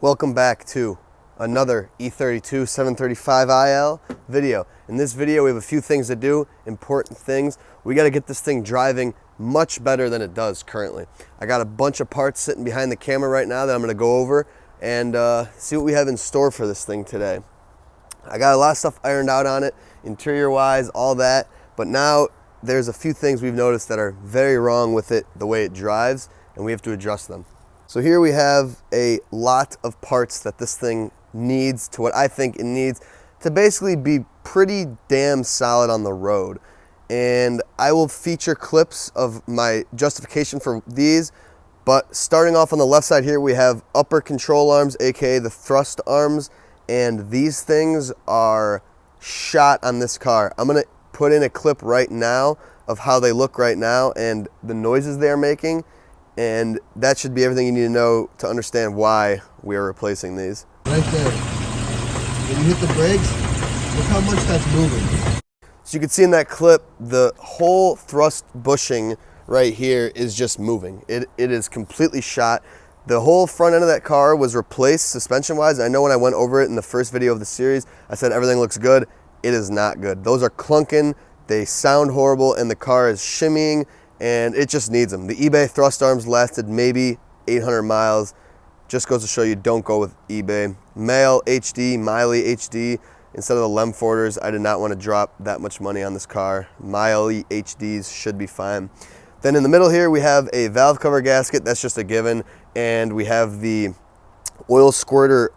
Welcome back to another E32 735iL video. In this video we have a few things to do, important things. We got to get this thing driving much better than it does currently. I got a bunch of parts sitting behind the camera right now that I'm going to go over and see what we have in store for this thing today. I got a lot of stuff ironed out on it, interior wise, all that, but now there's a few things we've noticed that are very wrong with it, the way it drives, and we have to adjust them. So here we have a lot of parts that this thing needs to what I think it needs to basically be pretty damn solid on the road. And I will feature clips of my justification for these, but starting off on the left side here, we have upper control arms, aka the thrust arms, and these things are shot on this car. I'm gonna put in a clip right now of how they look right now and the noises they are making. And that should be everything you need to know to understand why we are replacing these. Right there. When you hit the brakes, look how much that's moving. So you can see in that clip, the whole thrust bushing right here is just moving. It is completely shot. The whole front end of that car was replaced suspension-wise. I know when I went over it in the first video of the series, I said everything looks good. It is not good. Those are clunking, they sound horrible, and the car is shimmying, and it just needs them. The eBay thrust arms lasted maybe 800 miles. Just goes to show you, don't go with eBay. Male HD, Miley HD, instead of the Lemforders, I did not want to drop that much money on this car. Miley HDs should be fine. Then in the middle here, we have a valve cover gasket. That's just a given. And we have the oil squirter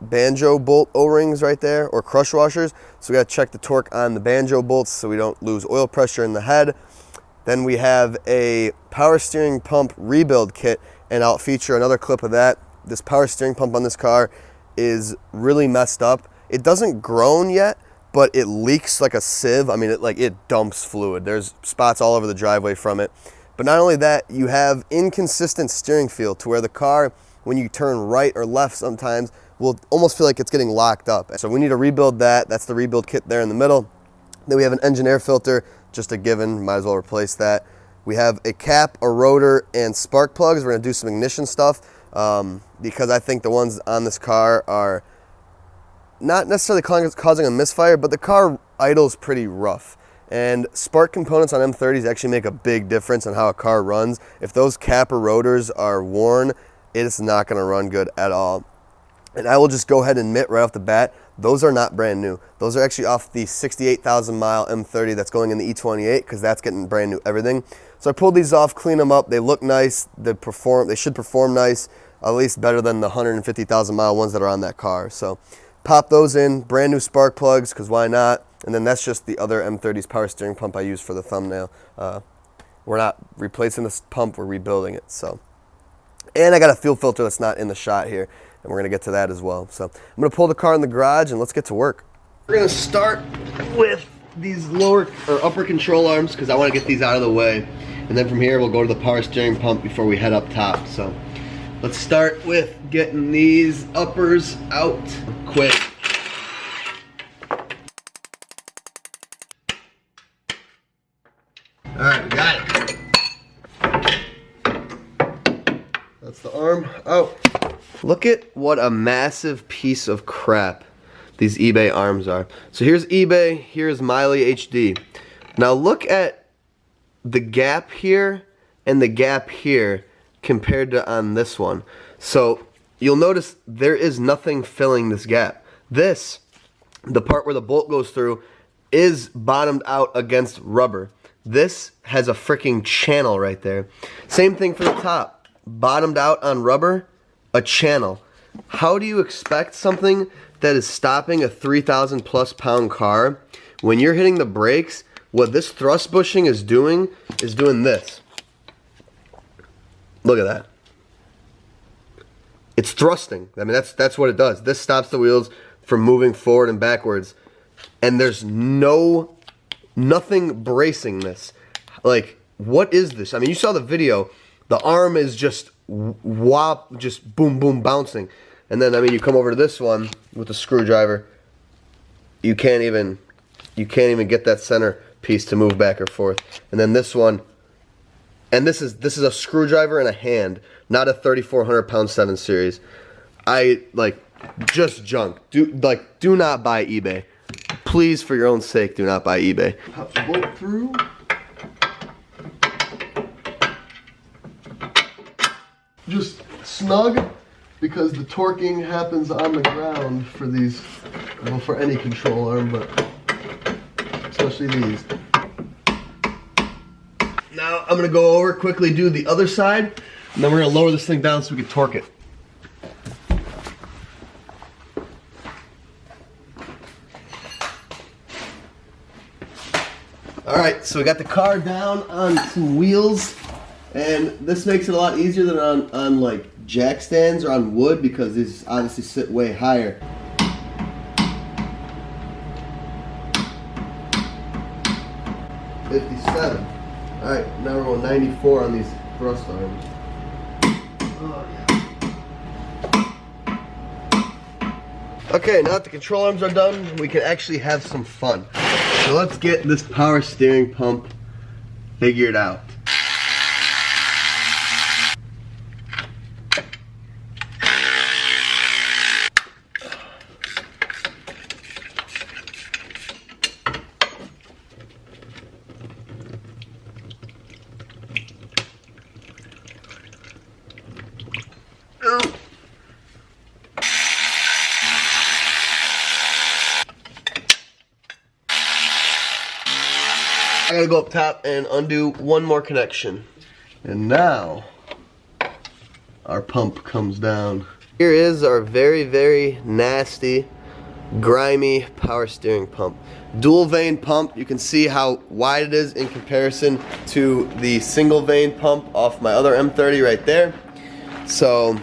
banjo bolt O-rings right there, or crush washers. So we got to check the torque on the banjo bolts so we don't lose oil pressure in the head. Then we have a power steering pump rebuild kit, and I'll feature another clip of that. This power steering pump on this car is really messed up. It doesn't groan yet, but it leaks like a sieve. I mean, it dumps fluid. There's spots all over the driveway from it. But not only that, you have inconsistent steering feel to where the car, when you turn right or left sometimes, will almost feel like it's getting locked up. So we need to rebuild that. That's the rebuild kit there in the middle. Then we have an engine air filter, just a given, might as well replace that. We have a cap, a rotor, and spark plugs. We're gonna do some ignition stuff because I think the ones on this car are not necessarily causing a misfire, but the car idles pretty rough. And spark components on M30s actually make a big difference on how a car runs. If those cap or rotors are worn, it's not gonna run good at all. And I will just go ahead and admit right off the bat, those are not brand new. Those are actually off the 68,000 mile M30 that's going in the E28, because that's getting brand new everything. So I pulled these off, cleaned them up. They look nice. They should perform nice, at least better than the 150,000 mile ones that are on that car. So pop those in, brand new spark plugs, because why not? And then that's just the other M30's power steering pump I used for the thumbnail. We're not replacing this pump, we're rebuilding it. So, and I got a fuel filter that's not in the shot here, and we're gonna get to that as well. So I'm gonna pull the car in the garage and let's get to work. We're gonna start with these lower or upper control arms because I wanna get these out of the way. And then from here, we'll go to the power steering pump before we head up top. So let's start with getting these uppers out quick. All right, we got it. That's the arm out. Look at what a massive piece of crap these eBay arms are. So here's eBay, here's Miley HD. Now look at the gap here and the gap here compared to on this one. So you'll notice there is nothing filling this gap. This, the part where the bolt goes through, is bottomed out against rubber. This has a freaking channel right there. Same thing for the top. Bottomed out on rubber, a channel. How do you expect something that is stopping a 3,000 plus pound car when you're hitting the brakes? What this thrust bushing is doing this. Look at that. It's thrusting. I mean, that's what it does. This stops the wheels from moving forward and backwards. And there's nothing bracing this. Like, what is this? I mean, you saw the video. The arm is just just boom, boom, bouncing. And then, I mean, you come over to this one with a screwdriver. You can't even get that center piece to move back or forth. And then this one, and this is a screwdriver and a hand, not a 3,400 pound 7 series. just junk. Do not buy eBay. Please, for your own sake, do not buy eBay. Pop the bolt through. Just snug, because the torquing happens on the ground for these, well, for any control arm, but especially these. Now I'm gonna go over, quickly do the other side, and then we're gonna lower this thing down so we can torque it. Alright, so we got the car down on some wheels, and this makes it a lot easier than on like jack stands or on wood, because these obviously sit way higher. $57. Alright, now we're going 94 on these thrust arms. Oh, yeah. Okay, now that the control arms are done, we can actually have some fun. So let's get this power steering pump figured out. I gotta go up top and undo one more connection. And now, our pump comes down. Here is our very, very nasty, grimy power steering pump. Dual vane pump. You can see how wide it is in comparison to the single vane pump off my other M30 right there. So,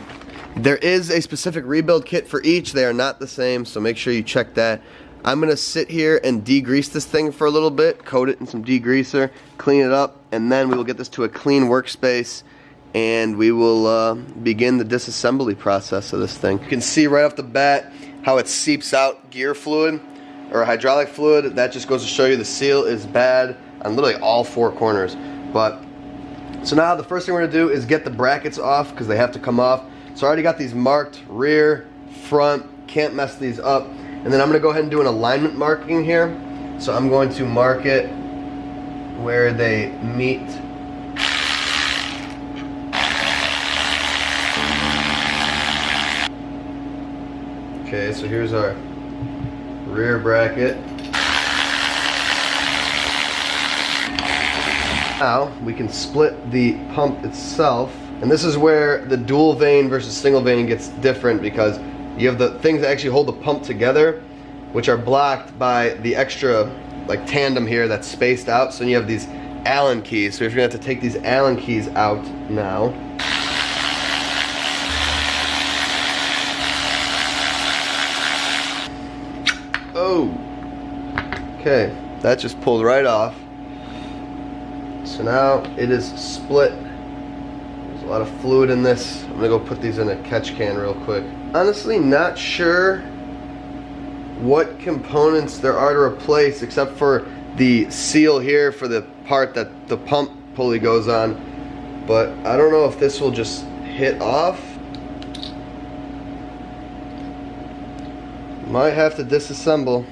there is a specific rebuild kit for each. They are not the same, so make sure you check that. I'm gonna sit here and degrease this thing for a little bit, coat it in some degreaser, clean it up, and then we will get this to a clean workspace, and we will begin the disassembly process of this thing. You can see right off the bat how it seeps out gear fluid or hydraulic fluid. That just goes to show you the seal is bad on literally all four corners. But so now the first thing we're gonna do is get the brackets off, because they have to come off. So I already got these marked, rear, front, can't mess these up. And then I'm going to go ahead and do an alignment marking here. So I'm going to mark it where they meet. Okay, so here's our rear bracket. Now we can split the pump itself. And this is where the dual vane versus single vane gets different, because you have the things that actually hold the pump together, which are blocked by the extra like tandem here that's spaced out. So you have these Allen keys. So if you're gonna have to take these Allen keys out now. Oh, okay, that just pulled right off. So now it is split. There's a lot of fluid in this. I'm gonna go put these in a catch can real quick. Honestly, not sure what components there are to replace, except for the seal here for the part that the pump pulley goes on. But I don't know if this will just hit off. Might have to disassemble.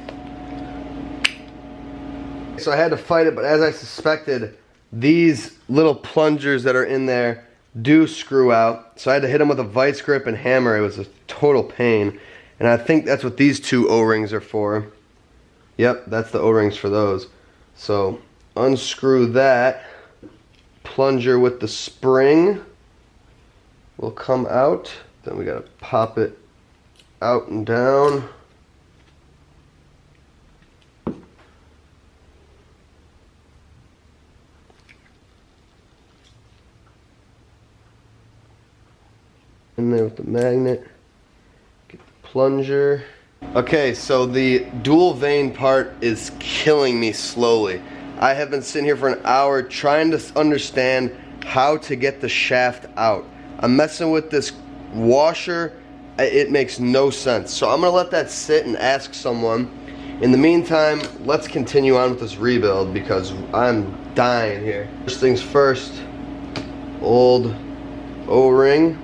So I had to fight it, but as I suspected, these little plungers that are in there do screw out. So I had to hit them with a vice grip and hammer. It was a total pain. And I think that's what these two O-rings are for. Yep, that's the O-rings for those. So unscrew that. Plunger with the spring will come out. Then we gotta pop it out and down. In there with the magnet. Get the plunger. Okay, so the dual vane part is killing me slowly. I have been sitting here for an hour trying to understand how to get the shaft out. I'm messing with this washer. It makes no sense. So I'm gonna let that sit and ask someone. In the meantime, let's continue on with this rebuild because I'm dying here. First things first, old O-ring.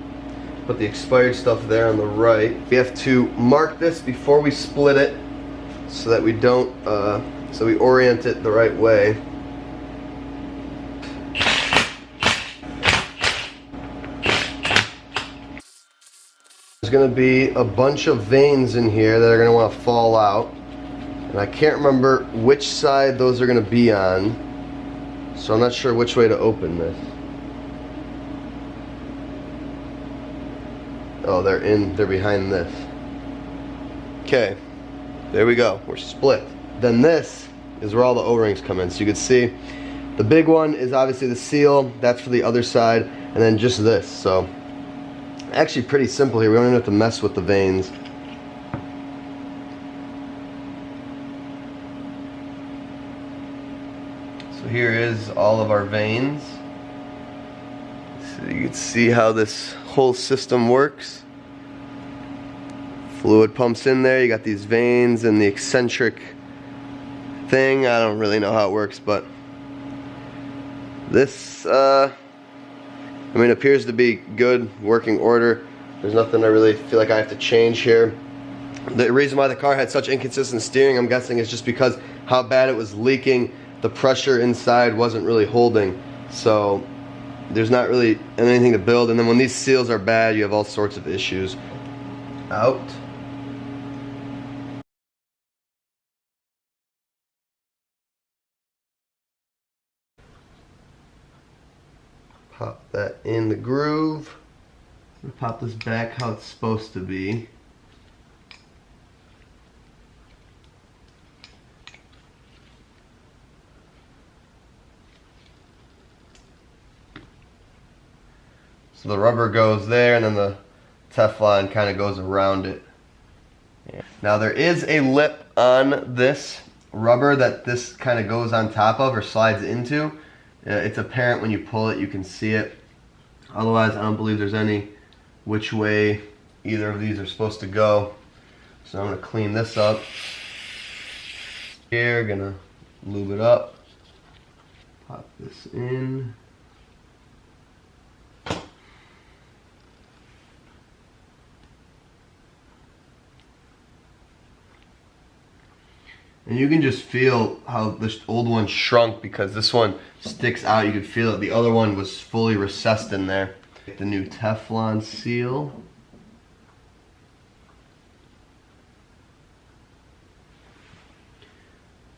Put the expired stuff there on the right. We have to mark this before we split it so that we don't, so we orient it the right way. There's going to be a bunch of vanes in here that are going to want to fall out. And I can't remember which side those are going to be on. So I'm not sure which way to open this. Oh, they're behind this. Okay, there we go, we're split. Then this is where all the O-rings come in. So you can see the big one is obviously the seal, that's for the other side, and then just this. So actually pretty simple here, we don't even have to mess with the vanes. So here is all of our vanes. So you can see how this whole system works. Fluid pumps in there, you got these vanes and the eccentric thing. I don't really know how it works, but this I mean, appears to be good, working order. There's nothing I really feel like I have to change here. The reason why the car had such inconsistent steering, I'm guessing, is just because how bad it was leaking. The pressure inside wasn't really holding, so there's not really anything to build. And then when these seals are bad, you have all sorts of issues. Out. Pop that in the groove. Pop this back how it's supposed to be. So the rubber goes there, and then the Teflon kind of goes around it. Yeah. Now there is a lip on this rubber that this kind of goes on top of or slides into. It's apparent when you pull it, you can see it. Otherwise, I don't believe there's any which way either of these are supposed to go. So I'm going to clean this up. Here, gonna lube it up. Pop this in. And you can just feel how this old one shrunk because this one sticks out. You can feel it. The other one was fully recessed in there. Get the new Teflon seal.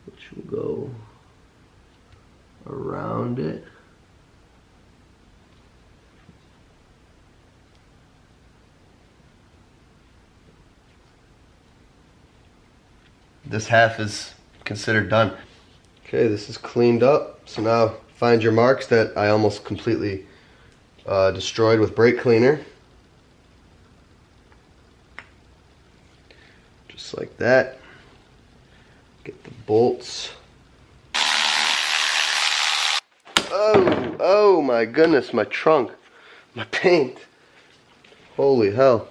Which will go around it. This half is considered done. Okay, this is cleaned up. So now find your marks that I almost completely destroyed with brake cleaner. Just like that. Get the bolts. Oh my goodness, my trunk, my paint. Holy hell.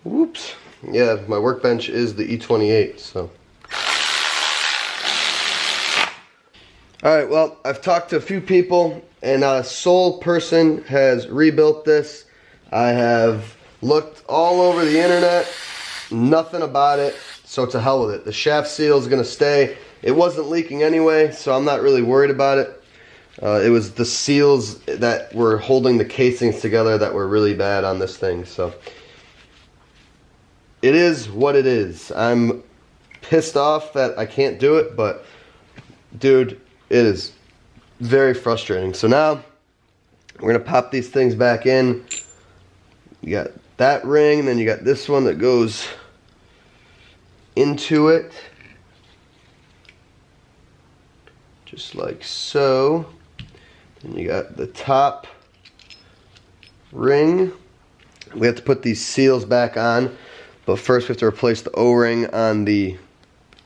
Whoops. Yeah, my workbench is the E28, so. Alright, well, I've talked to a few people, and not a sole person has rebuilt this. I have looked all over the internet, nothing about it, so to hell with it. The shaft seal is going to stay. It wasn't leaking anyway, so I'm not really worried about it. It was the seals that were holding the casings together that were really bad on this thing, so. It is what it is. I'm pissed off that I can't do it, but dude, it is very frustrating. So now we're gonna pop these things back in. You got that ring, and then you got this one that goes into it. Just like so. Then you got the top ring. We have to put these seals back on. But first we have to replace the O-ring on the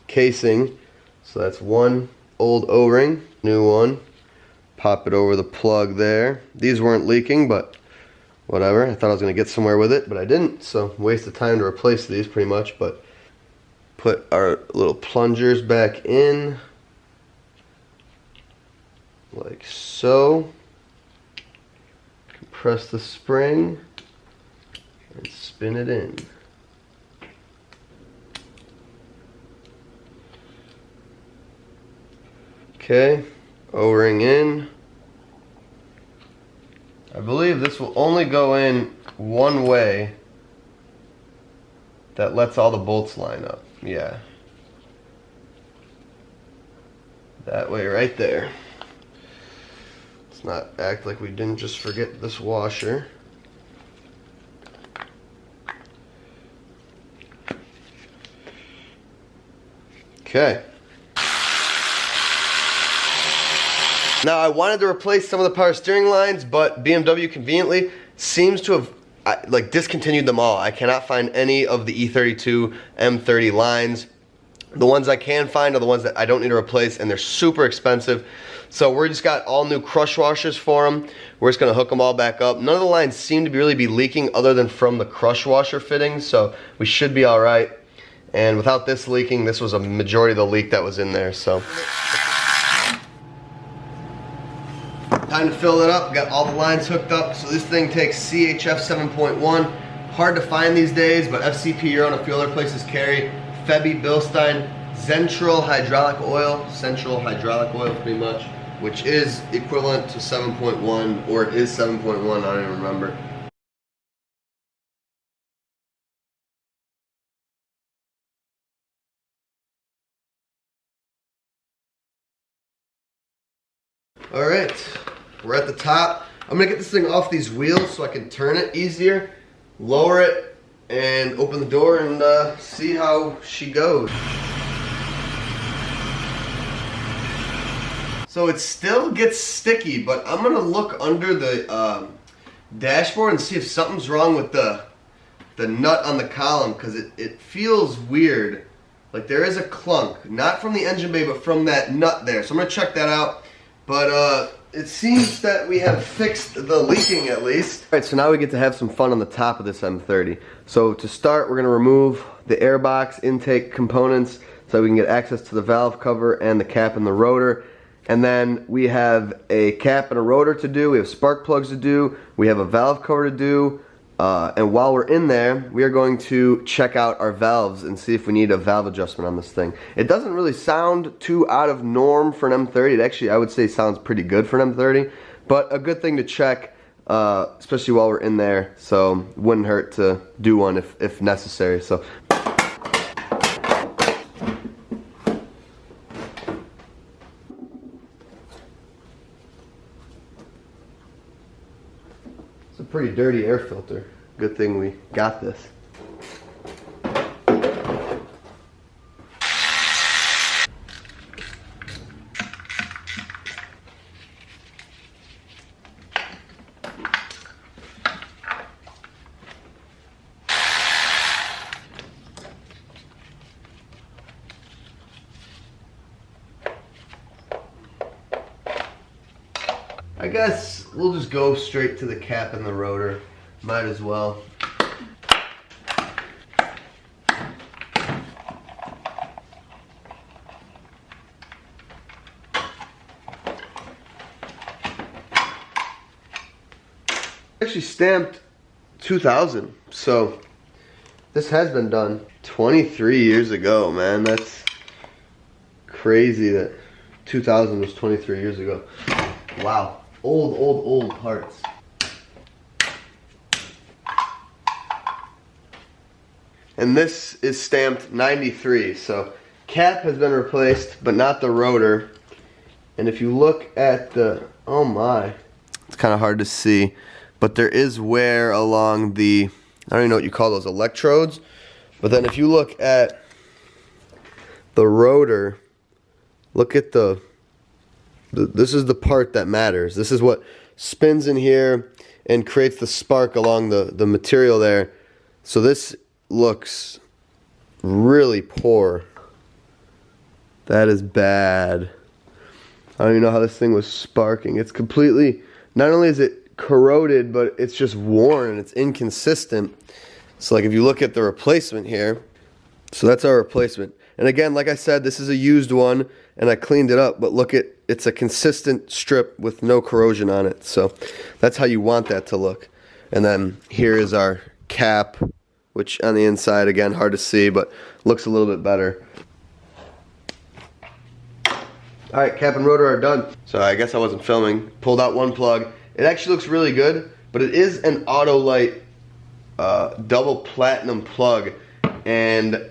casing. So that's one old O-ring, new one. Pop it over the plug there. These weren't leaking, but whatever. I thought I was going to get somewhere with it, but I didn't. So waste of time to replace these pretty much. But put our little plungers back in. Like so. Compress the spring. and spin it in. Okay, O-ring in. I believe this will only go in one way. That lets all the bolts line up. Yeah. That way right there. Let's not act like we didn't just forget this washer. Okay. Now I wanted to replace some of the power steering lines, but BMW conveniently seems to have discontinued them all. I cannot find any of the E32 M30 lines. The ones I can find are the ones that I don't need to replace, and they're super expensive. So we're just got all new crush washers for them. We're just gonna hook them all back up. None of the lines seem to really be leaking other than from the crush washer fittings, so we should be all right. And without this leaking, this was a majority of the leak that was in there, so. Time to fill it up. Got all the lines hooked up. So this thing takes CHF 7.1. Hard to find these days, but FCP Euro and a few other places carry Febby Bilstein Central Hydraulic Oil, pretty much, which is equivalent to 7.1, or it is 7.1, I don't even remember. All right. We're at the top. I'm gonna get this thing off these wheels so I can turn it easier, lower it, and open the door and see how she goes. So it still gets sticky, but I'm gonna look under the dashboard and see if something's wrong with the nut on the column, because it feels weird. Like there is a clunk, not from the engine bay, but from that nut there. So I'm gonna check that out. But it seems that we have fixed the leaking at least. All right, so now we get to have some fun on the top of this M30. So to start, we're gonna remove the airbox intake components so we can get access to the valve cover and the cap and the rotor. And then we have a cap and a rotor to do, we have spark plugs to do, we have a valve cover to do, and while we're in there, we are going to check out our valves and see if we need a valve adjustment on this thing. It doesn't really sound too out of norm for an M30. It actually, I would say, sounds pretty good for an M30, but a good thing to check, especially while we're in there, so it wouldn't hurt to do one if necessary. So. Pretty dirty air filter. Good thing we got this. I guess we'll just go straight to the cap and the rotor. Might as well. Actually stamped 2000, so this has been done 23 years ago, man. That's crazy that 2000 was 23 years ago. Wow. Old parts. And this is stamped 93, so cap has been replaced, but not the rotor. And if you look at the, oh my, it's kind of hard to see, but there is wear along the, I don't even know what you call those, electrodes. But then if you look at the rotor, look at this is the part that matters. This is what spins in here and creates the spark along the material there. So this looks really poor. That is bad. I don't even know how this thing was sparking. It's completely, not only is it corroded, but it's just worn and it's inconsistent. So like if you look at the replacement here, so that's our replacement. And again, like I said, this is a used one and I cleaned it up, but look at, it's a consistent strip with no corrosion on it. So that's how you want that to look. And then here is our cap, which on the inside, again, hard to see, but looks a little bit better. Alright, cap and rotor are done. So I guess I wasn't filming. Pulled out one plug. It actually looks really good, but it is an Autolite double platinum plug. And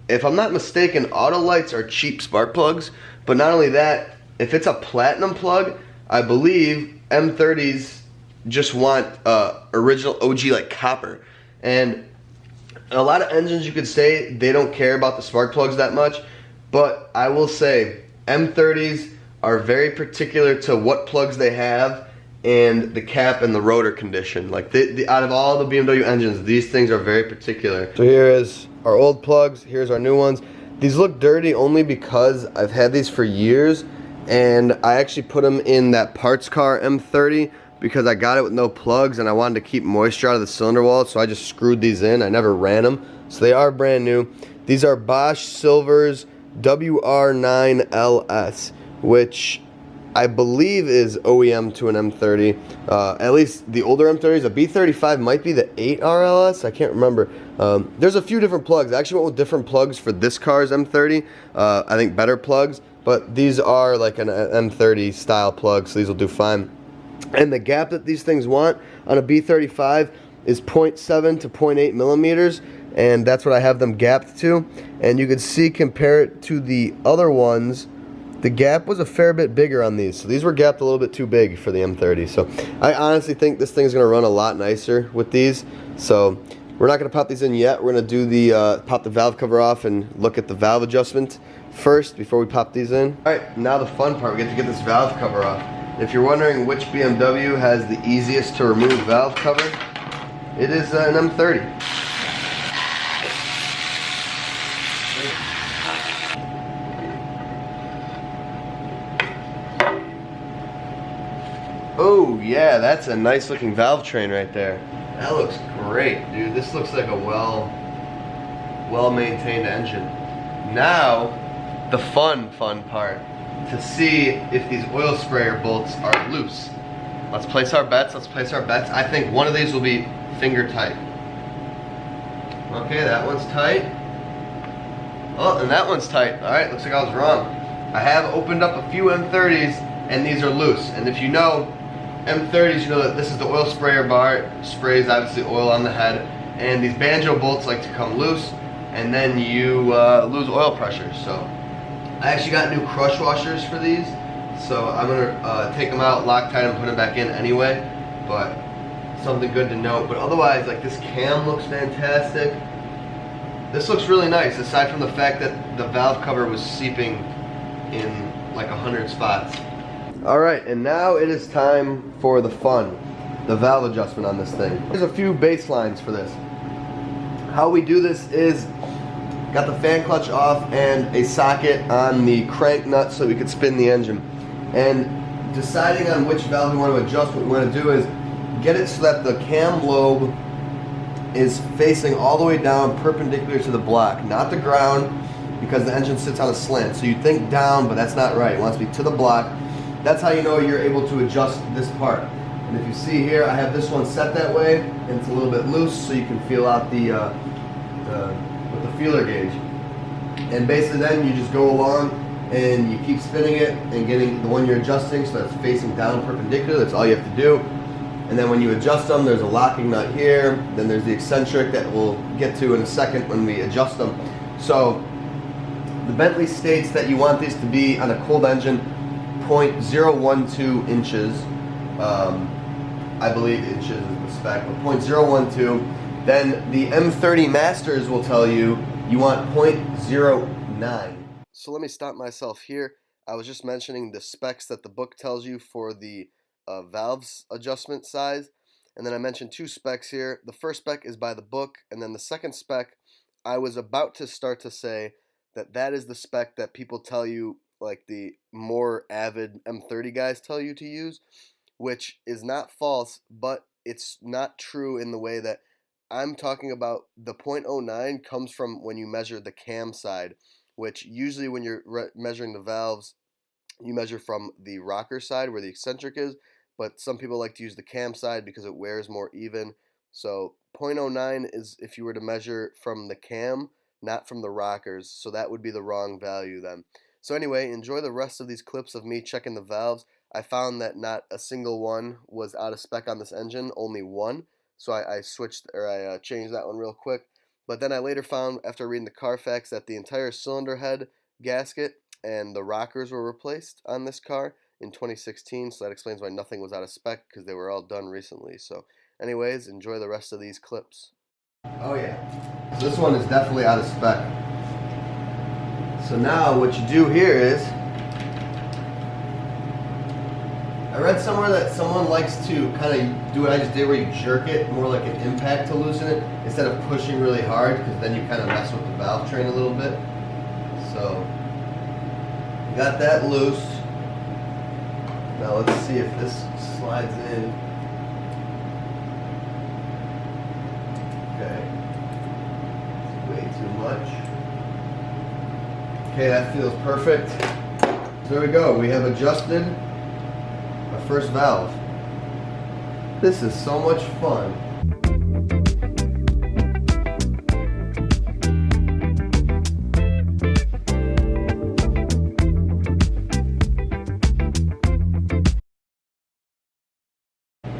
if I'm not mistaken, Autolites are cheap spark plugs. But not only that, if it's a platinum plug, I believe M30s just want original OG like copper. And a lot of engines, you could say they don't care about the spark plugs that much, but I will say M30s are very particular to what plugs they have and the cap and the rotor condition. Like out of all the BMW engines, these things are very particular. So here is our old plugs, here's our new ones. These look dirty only because I've had these for years, and I actually put them in that parts car M30 because I got it with no plugs and I wanted to keep moisture out of the cylinder wall, so I just screwed these in. I never ran them, so they are brand new. These are Bosch Silver's WR9LS, which I believe is OEM to an M30. At least the older M30s. A B35 might be the 8RLS. I can't remember. There's a few different plugs. I actually went with different plugs for this car's M30. I think better plugs, but these are like an M30 style plug, so these will do fine. And the gap that these things want on a B35 is 0.7 to 0.8 millimeters, and that's what I have them gapped to. And you can see, compare it to the other ones, the gap was a fair bit bigger on these. So these were gapped a little bit too big for the M30. So I honestly think this thing's gonna run a lot nicer with these. So we're not gonna pop these in yet. We're gonna do the pop the valve cover off and look at the valve adjustment first before we pop these in. All right, now the fun part, we get to get this valve cover off. If you're wondering which BMW has the easiest to remove valve cover, it is an M30. Oh yeah, that's a nice looking valve train right there. That looks great, dude. This looks like a well-maintained engine. Now, the fun part, to see if these oil sprayer bolts are loose. Let's place our bets, I think one of these will be finger tight. Okay, that one's tight. Oh, and that one's tight. All right, looks like I was wrong. I have opened up a few M30s and these are loose. And if you know M30s, you know that this is the oil sprayer bar. It sprays obviously oil on the head. And these banjo bolts like to come loose, and then you lose oil pressure. So I actually got new crush washers for these. So I'm gonna take them out, Loctite them, put them back in anyway. But something good to note. But otherwise, like, this cam looks fantastic. This looks really nice, aside from the fact that the valve cover was seeping in like 100 spots. All right, and now it is time for the fun, the valve adjustment on this thing. There's a few baselines for this. How we do this is, got the fan clutch off and a socket on the crank nut so we could spin the engine. And deciding on which valve we want to adjust, what we want to do is get it so that the cam lobe is facing all the way down perpendicular to the block, not the ground, because the engine sits on a slant. So you think down, but that's not right. It wants to be to the block. That's how you know you're able to adjust this part. And if you see here, I have this one set that way, and it's a little bit loose, so you can feel out with the feeler gauge. And basically then you just go along and you keep spinning it and getting the one you're adjusting so that's facing down perpendicular. That's all you have to do. And then when you adjust them, there's a locking nut here. Then there's the eccentric that we'll get to in a second when we adjust them. So the Bentley states that you want these to be on a cold engine 0.012 inches. I believe inches is the spec, but 0.012. Then the M30 Masters will tell you want 0.09. So let me stop myself here. I was just mentioning the specs that the book tells you for the valves adjustment size, and then I mentioned two specs here. The first spec is by the book, and then the second spec, I was about to start to say that is the spec that people tell you, like the more avid M30 guys tell you to use, which is not false, but it's not true in the way that I'm talking about. The 0.09 comes from when you measure the cam side, which usually when you're measuring the valves, you measure from the rocker side where the eccentric is, but some people like to use the cam side because it wears more even. So .09 is if you were to measure from the cam, not from the rockers, so that would be the wrong value then. So anyway, enjoy the rest of these clips of me checking the valves. I found that not a single one was out of spec on this engine, only one. So I changed that one real quick. But then I later found, after reading the Carfax, that the entire cylinder head gasket and the rockers were replaced on this car in 2016. So that explains why nothing was out of spec, because they were all done recently. So anyways, enjoy the rest of these clips. Oh yeah, so this one is definitely out of spec. So now what you do here is, I read somewhere that someone likes to kind of do what I just did, where you jerk it, more like an impact to loosen it, instead of pushing really hard, because then you kind of mess with the valve train a little bit. So, got that loose. Now let's see if this slides in. Okay, it's way too much. Okay, that feels perfect. So there we go, we have adjusted our first valve. This is so much fun.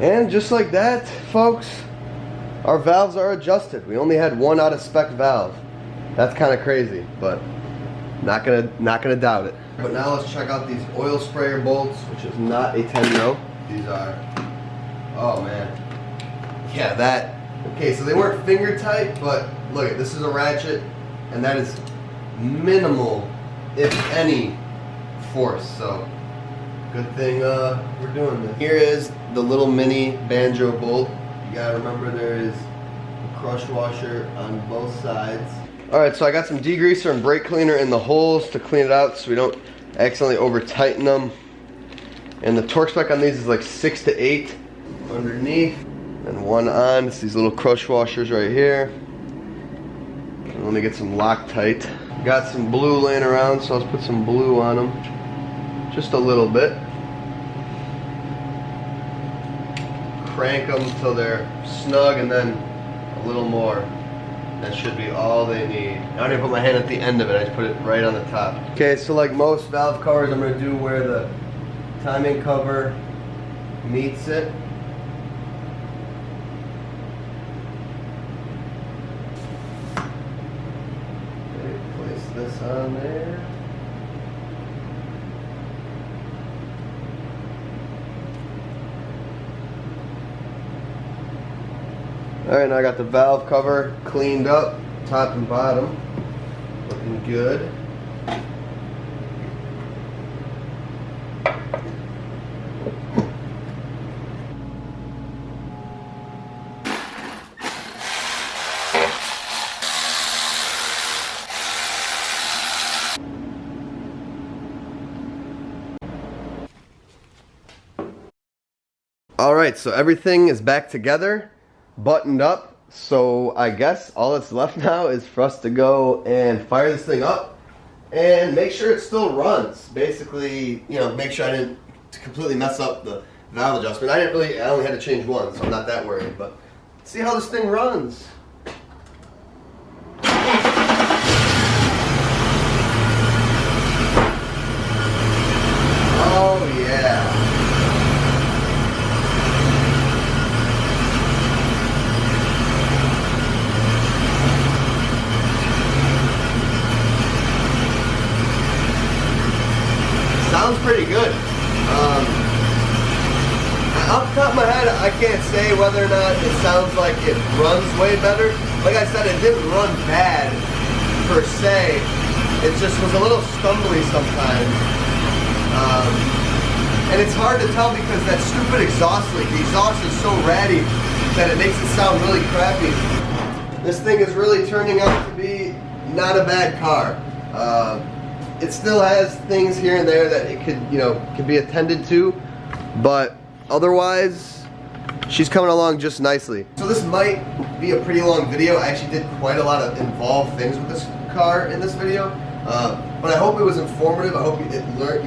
And just like that, folks, our valves are adjusted. We only had one out of spec valve. That's kind of crazy, but not gonna doubt it. But now let's check out these oil sprayer bolts, which is not a 10-0. These are, oh man, yeah, that. Okay, so they weren't finger tight, but look, this is a ratchet, and that is minimal, if any, force. So good thing we're doing this. Here is the little mini banjo bolt. You gotta remember there is a crush washer on both sides. Alright, so I got some degreaser and brake cleaner in the holes to clean it out so we don't accidentally over tighten them. And the torque spec on these is like 6 to 8 underneath and one on. It's these little crush washers right here. And let me get some Loctite. Got some blue laying around, so let's put some blue on them. Just a little bit. Crank them till they're snug, and then a little more. That should be all they need. I don't even put my hand at the end of it, I just put it right on the top. Okay, so like most valve covers, I'm going to do where the timing cover meets it. Okay, place this on there. Alright, now I got the valve cover cleaned up, top and bottom. Looking good. Alright, so everything is back together, buttoned up, so I guess all that's left now is for us to go and fire this thing up and make sure it still runs. Basically, you know, make sure I didn't completely mess up the valve adjustment. I only had to change one, so I'm not that worried, but see how this thing runs. Oh yeah. Sounds pretty good. Off the top of my head, I can't say whether or not it sounds like it runs way better. Like I said, it didn't run bad per se. It just was a little stumbly sometimes. And it's hard to tell because that stupid exhaust leak, the exhaust is so ratty that it makes it sound really crappy. This thing is really turning out to be not a bad car. It still has things here and there that it could be attended to, but otherwise, she's coming along just nicely. So this might be a pretty long video. I actually did quite a lot of involved things with this car in this video, but I hope it was informative. I hope you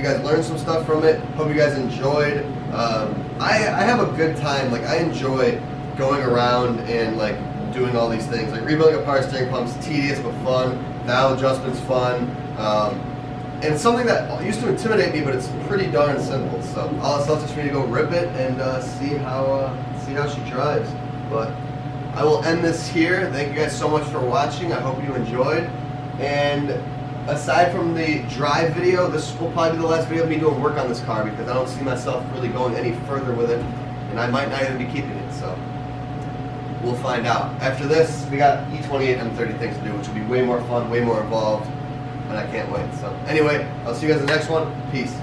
guys learned some stuff from it. Hope you guys enjoyed. I have a good time. Like, I enjoy going around and like doing all these things. Like rebuilding a power steering pump's tedious but fun. Valve adjustment's fun. And something that used to intimidate me, but it's pretty darn simple. So all that's left is for me to go rip it and see how she drives. But I will end this here. Thank you guys so much for watching. I hope you enjoyed. And aside from the drive video, this will probably be the last video of me doing work on this car because I don't see myself really going any further with it, and I might not even be keeping it. So we'll find out. After this, we got E28 M30 things to do, which will be way more fun, way more involved, and I can't wait. So anyway, I'll see you guys in the next one. Peace.